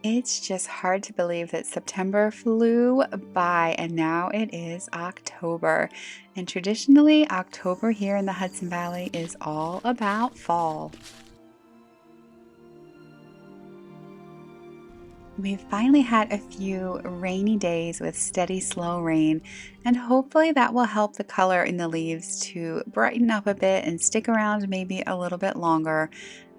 It's just hard to believe that September flew by and now it is October. And traditionally, October here in the Hudson Valley is all about fall. We've finally had a few rainy days with steady, slow rain, and hopefully that will help the color in the leaves to brighten up a bit and stick around maybe a little bit longer.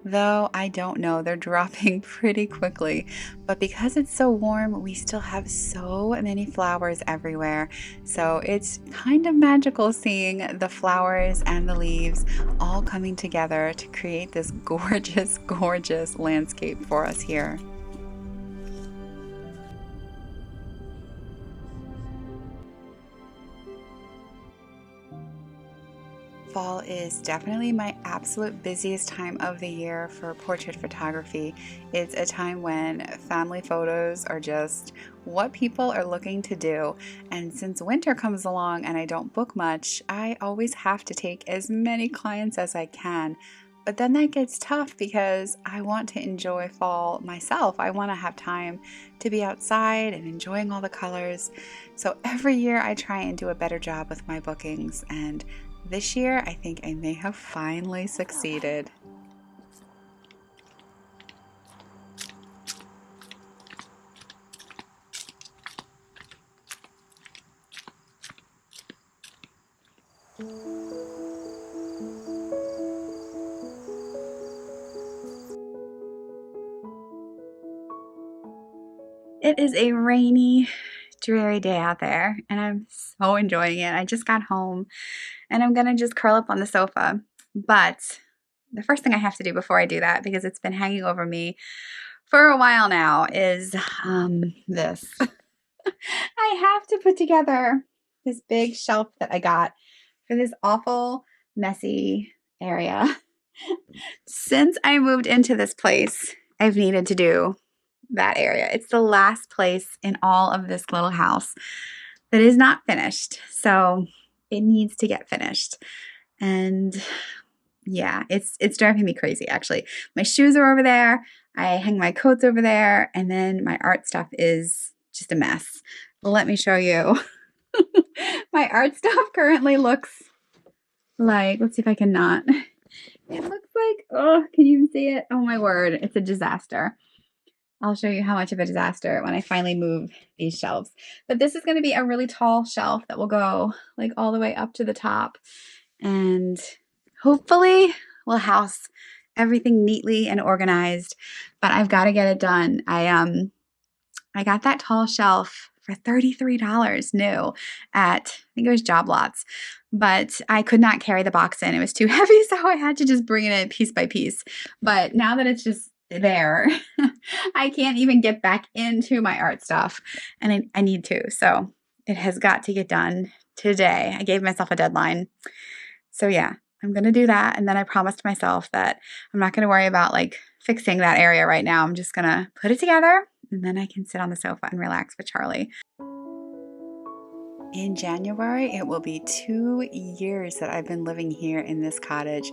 Though I don't know, they're dropping pretty quickly. But because it's so warm, we still have so many flowers everywhere. So it's kind of magical seeing the flowers and the leaves all coming together to create this gorgeous, gorgeous landscape for us here. Fall is definitely my absolute busiest time of the year for portrait photography. It's a time when family photos are just what people are looking to do. And since winter comes along and I don't book much, I always have to take as many clients as I can. But then that gets tough because I want to enjoy fall myself. I want to have time to be outside and enjoying all the colors. So every year I try and do a better job with my bookings, and this year, I think I may have finally succeeded. It is a rainy, dreary day out there, and I'm so enjoying it. I just got home and I'm gonna just curl up on the sofa. But the first thing I have to do before I do that, because it's been hanging over me for a while now, is this. I have to put together this big shelf that I got for this awful, messy area. Since I moved into this place, I've needed to do that area. It's the last place in all of this little house that is not finished. So it needs to get finished. And yeah, it's driving me crazy actually. My shoes are over there. I hang my coats over there, and then my art stuff is just a mess. Let me show you. My art stuff currently looks like, let's see if I can not. It looks like, oh, can you even see it? Oh my word, it's a disaster. I'll show you how much of a disaster when I finally move these shelves. But this is going to be a really tall shelf that will go like all the way up to the top. And hopefully will house everything neatly and organized. But I've got to get it done. I got that tall shelf for $33 new at, I think it was Job Lots. But I could not carry the box in. It was too heavy, so I had to just bring it in piece by piece. But now that it's just there, I can't even get back into my art stuff, and I need to. So it has got to get done today. I gave myself a deadline. So yeah, I'm going to do that. And then I promised myself that I'm not going to worry about like fixing that area right now. I'm just going to put it together, and then I can sit on the sofa and relax with Charlie. In January, it will be 2 years that I've been living here in this cottage.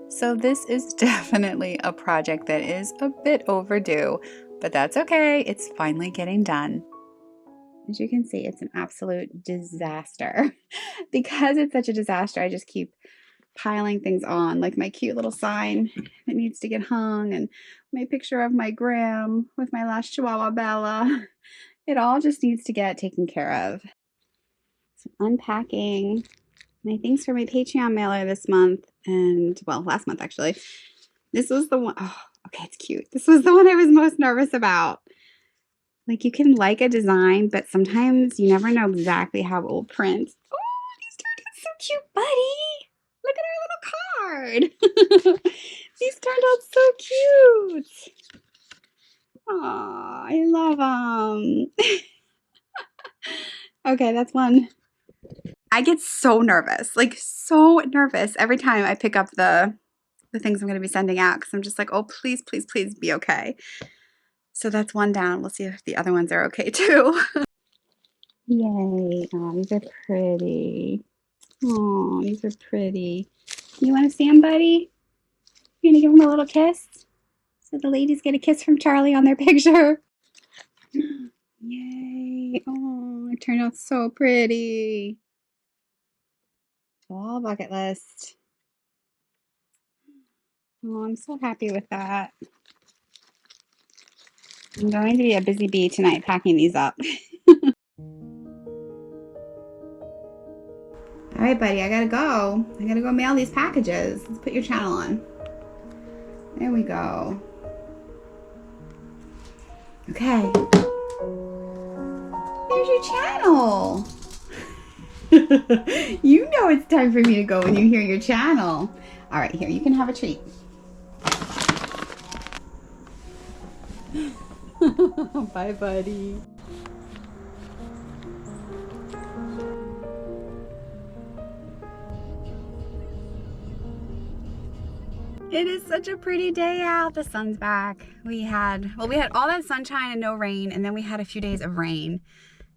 So this is definitely a project that is a bit overdue, but that's okay. It's finally getting done. As you can see, it's an absolute disaster. Because it's such a disaster, I just keep piling things on, like my cute little sign that needs to get hung, and my picture of my Gram with my last Chihuahua Bella. It all just needs to get taken care of. So unpacking my things for my Patreon mailer this month, and well, last month actually. This was the one, oh, okay, it's cute. This was the one I was most nervous about. Like, you can like a design, but sometimes you never know exactly how it will print. Oh, these turned out so cute, buddy. Look at our little card. These turned out so cute. Aw, I love them. Okay, that's one. I get so nervous, like so nervous every time I pick up the things I'm going to be sending out, because I'm just like, oh, please, please, please be okay. So that's one down. We'll see if the other ones are okay too. Yay. Oh, these are pretty. Oh, these are pretty. You want to see them, buddy? You're going to give them a little kiss? So the ladies get a kiss from Charlie on their picture. Yay. Oh, it turned out so pretty. All bucket list. Oh, I'm so happy with that. I'm going to be a busy bee tonight packing these up. All right, buddy, I gotta go. I gotta go mail these packages. Let's put your channel on. There we go. Okay. There's your channel. You know it's time for me to go when you hear your channel. All right, here, you can have a treat. Bye, buddy. It is such a pretty day out. The sun's back. We had all that sunshine and no rain, and then we had a few days of rain.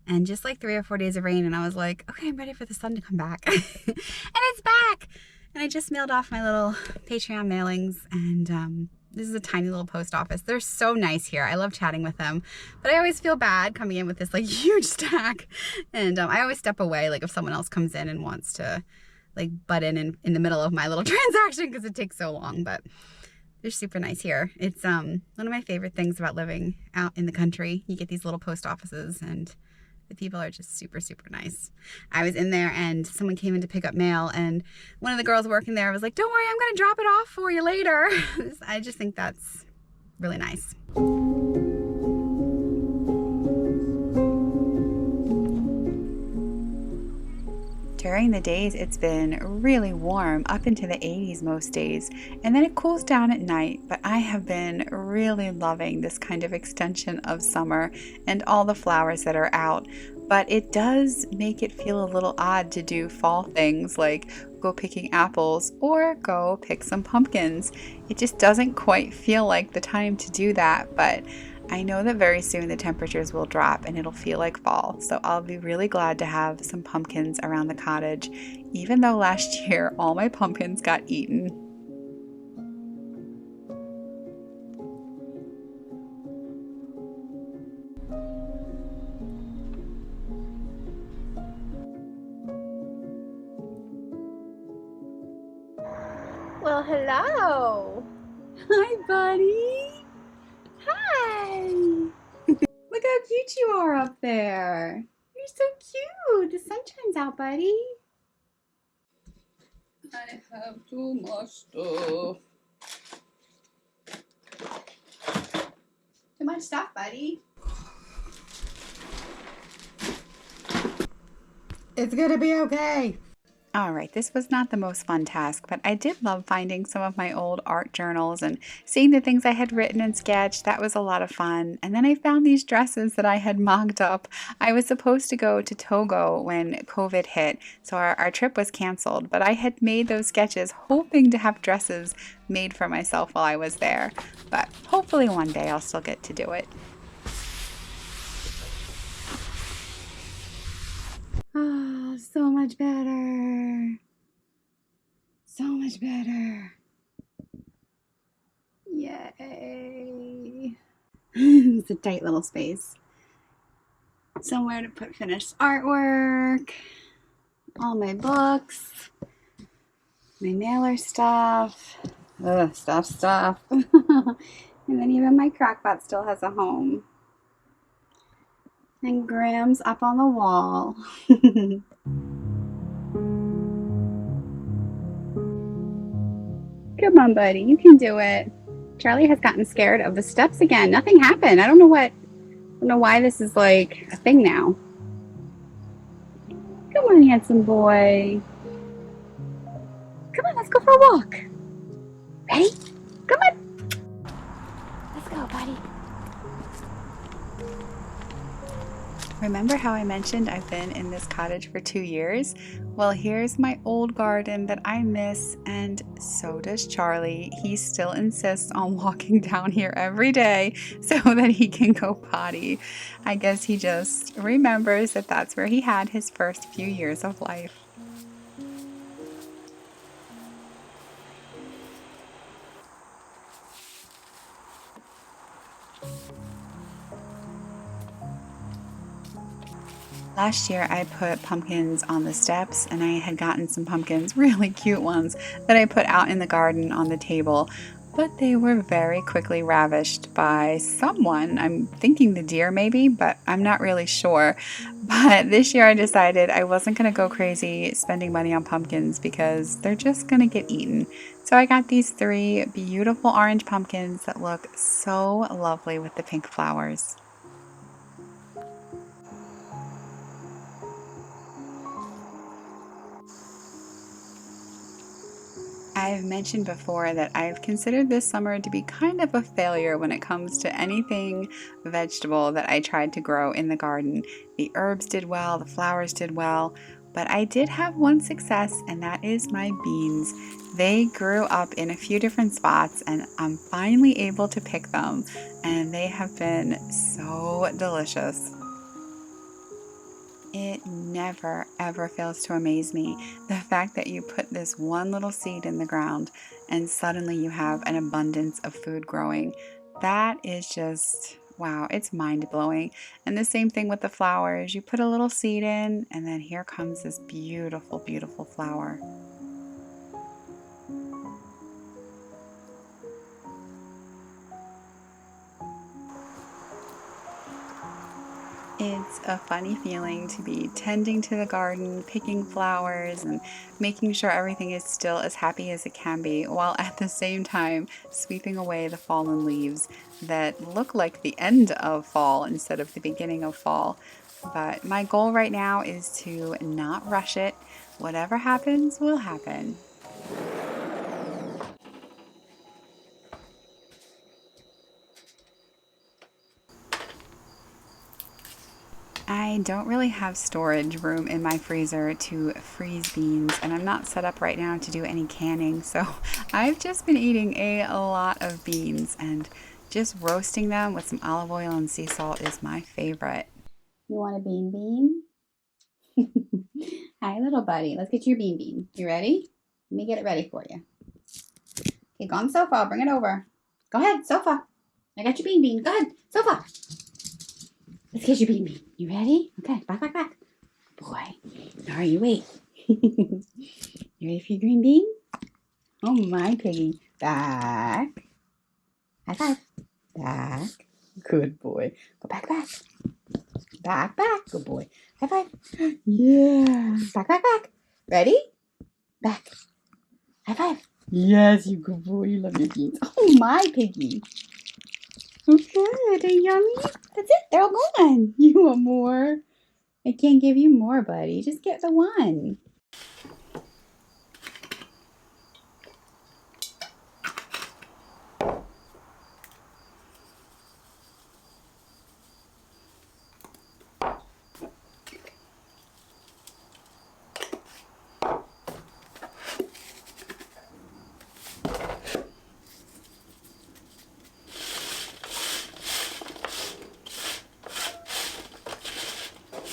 And just like 3 or 4 days of rain, and I was like, okay, I'm ready for the sun to come back. And it's back! And I just mailed off my little Patreon mailings, and this is a tiny little post office. They're so nice here. I love chatting with them. But I always feel bad coming in with this like huge stack. And I always step away, like if someone else comes in and wants to like butt in the middle of my little transaction because it takes so long. But they're super nice here. It's one of my favorite things about living out in the country. You get these little post offices and the people are just super, super nice. I was in there and someone came in to pick up mail, and one of the girls working there was like, don't worry, I'm going to drop it off for you later. I just think that's really nice. During the days, it's been really warm, up into the 80s most days, and then it cools down at night, but I have been really loving this kind of extension of summer and all the flowers that are out, but it does make it feel a little odd to do fall things like go picking apples or go pick some pumpkins. It just doesn't quite feel like the time to do that, but I know that very soon the temperatures will drop and it'll feel like fall, so I'll be really glad to have some pumpkins around the cottage, even though last year all my pumpkins got eaten. Well, hello! Hi, buddy! Hi! Look how cute you are up there. You're so cute. The sun shines out, buddy. I have too much stuff. Too much stuff, buddy. It's gonna be okay. All right, this was not the most fun task, but I did love finding some of my old art journals and seeing the things I had written and sketched. That was a lot of fun. And then I found these dresses that I had mocked up. I was supposed to go to Togo when COVID hit, so our trip was canceled, but I had made those sketches hoping to have dresses made for myself while I was there. But hopefully one day I'll still get to do it. Oh, so much better. So much better. Yay. It's a tight little space. Somewhere to put finished artwork, all my books, my mailer stuff, stuff. And then even my crockpot still has a home. And Graham's up on the wall. Come on, buddy. You can do it. Charlie has gotten scared of the steps again. Nothing happened. I don't know why this is like a thing now. Come on, handsome boy. Come on, let's go for a walk. Ready? Come on. Let's go, buddy. Remember how I mentioned I've been in this cottage for 2 years? Well, here's my old garden that I miss, and so does Charlie. He still insists on walking down here every day so that he can go potty. I guess he just remembers that that's where he had his first few years of life. Last year, I put pumpkins on the steps, and I had gotten some pumpkins, really cute ones, that I put out in the garden on the table. But they were very quickly ravished by someone. I'm thinking the deer, maybe, but I'm not really sure. But this year, I decided I wasn't going to go crazy spending money on pumpkins because they're just going to get eaten. So I got these three beautiful orange pumpkins that look so lovely with the pink flowers. I've mentioned before that I've considered this summer to be kind of a failure when it comes to anything vegetable that I tried to grow in the garden. The herbs did well, the flowers did well, but I did have one success, and that is my beans. They grew up in a few different spots, and I'm finally able to pick them, and they have been so delicious. It never ever fails to amaze me. The fact that you put this one little seed in the ground and suddenly you have an abundance of food growing. That is just, wow, it's mind blowing. And the same thing with the flowers. You put a little seed in, and then here comes this beautiful, beautiful flower. It's a funny feeling to be tending to the garden, picking flowers, and making sure everything is still as happy as it can be, while at the same time sweeping away the fallen leaves that look like the end of fall instead of the beginning of fall. But my goal right now is to not rush it. Whatever happens, will happen. I don't really have storage room in my freezer to freeze beans, and I'm not set up right now to do any canning. So I've just been eating a lot of beans, and just roasting them with some olive oil and sea salt is my favorite. You want a bean bean? Hi, little buddy. Let's get your bean bean. You ready? Let me get it ready for you. Okay, go on the sofa. I'll bring it over. Go ahead, sofa. I got your bean bean. Go ahead, sofa. Let's get your bean bean. You ready? Okay, back, back, back. Boy. All right, you wait. You ready for your green bean? Oh, my piggy. Back. High five. Back. Good boy. Go back, back. Back, back. Good boy. High five. Yeah. Back, back, back. Ready? Back. High five. Yes, you good boy. You love your beans. Oh, my piggy. Okay, they're yummy. That's it. They're all gone. You want more? I can't give you more, buddy. Just get the one.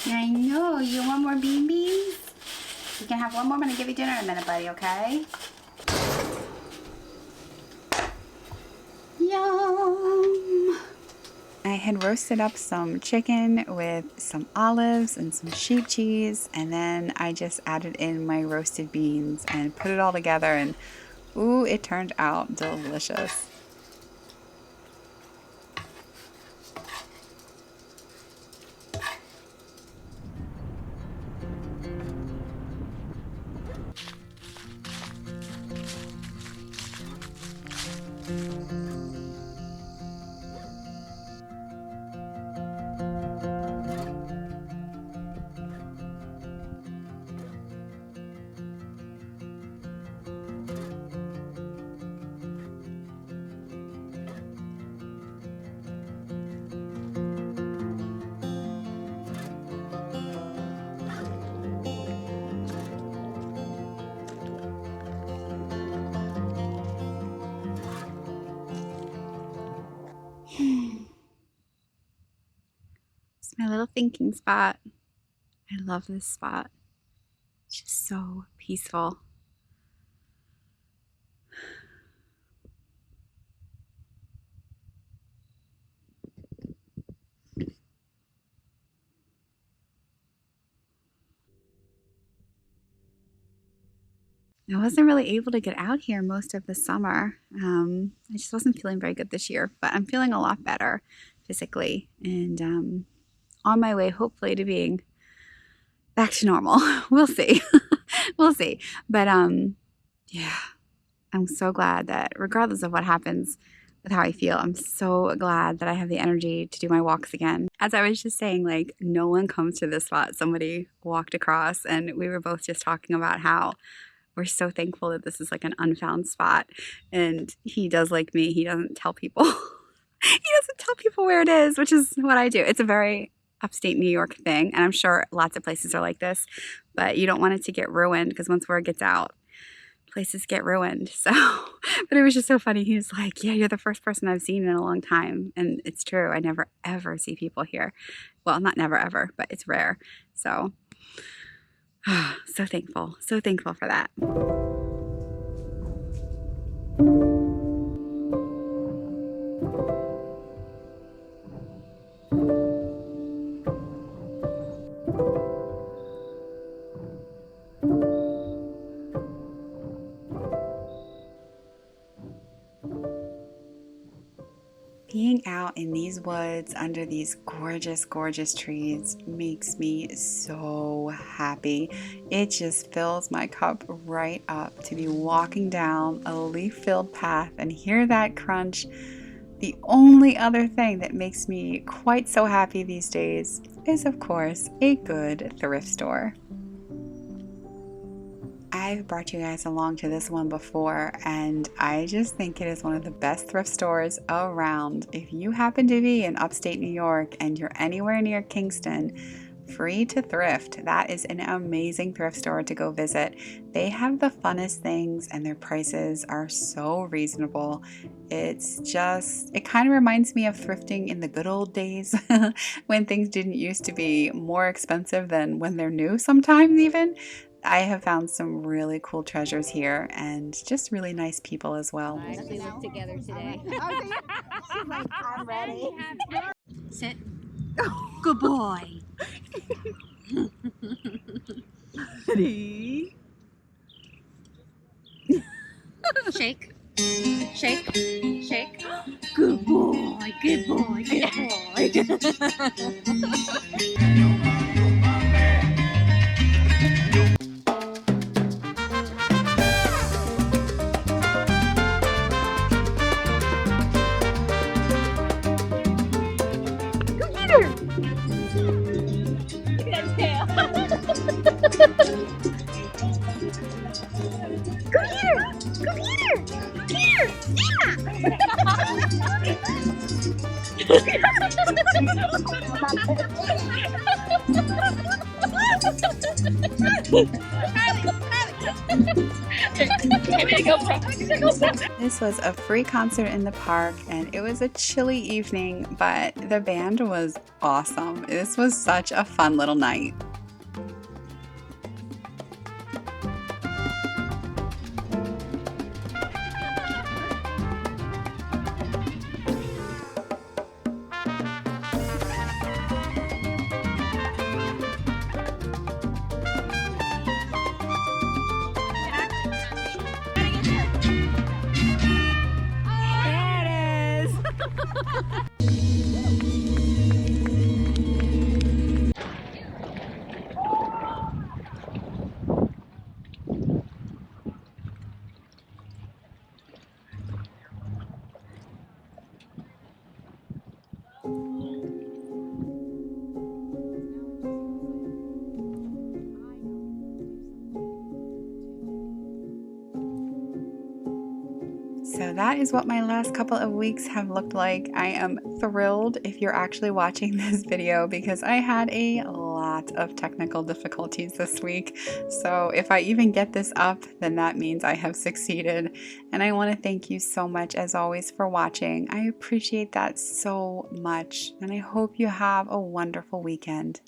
I know. You want more bean beans? You can have one more. I'm going to give you dinner in a minute, buddy, okay? Yum! I had roasted up some chicken with some olives and some sheep cheese, and then I just added in my roasted beans and put it all together, and ooh, it turned out delicious. It's my little thinking spot. I love this spot. It's just so peaceful. I wasn't really able to get out here most of the summer. I just wasn't feeling very good this year, but I'm feeling a lot better physically and on my way, hopefully, to being back to normal. We'll see. We'll see. But yeah, I'm so glad that regardless of what happens with how I feel, I'm so glad that I have the energy to do my walks again. As I was just saying, like, no one comes to this spot. Somebody walked across and we were both just talking about how we're so thankful that this is like an unfound spot. And he does like me. He doesn't tell people. He doesn't tell people where it is, which is what I do. It's a very upstate New York thing. And I'm sure lots of places are like this, but you don't want it to get ruined because once word gets out, places get ruined. So, but it was just so funny. He was like, yeah, you're the first person I've seen in a long time. And it's true. I never, ever see people here. Well, not never, ever, but it's rare. So, so thankful for that. Being out in these woods under these gorgeous, gorgeous trees makes me so happy. It just fills my cup right up to be walking down a leaf-filled path and hear that crunch. The only other thing that makes me quite so happy these days is, of course, a good thrift store. I've brought you guys along to this one before, and I just think it is one of the best thrift stores around. If you happen to be in upstate New York and you're anywhere near Kingston, free to thrift. That is an amazing thrift store to go visit. They have the funnest things and their prices are so reasonable. It kind of reminds me of thrifting in the good old days when things didn't used to be more expensive than when they're new sometimes even. I have found some really cool treasures here and just really nice people as well. I actually work together today. She's like, I'm ready. Sit. Good boy. Ready? Shake. Shake. Shake. Good boy. Good boy. Good boy. This was a free concert in the park and it was a chilly evening, but the band was awesome. This was such a fun little night. So that is what my last couple of weeks have looked like. I am thrilled if you're actually watching this video because I had a lot of technical difficulties this week. So if I even get this up, then that means I have succeeded. And I want to thank you so much, as always, for watching. I appreciate that so much. And I hope you have a wonderful weekend.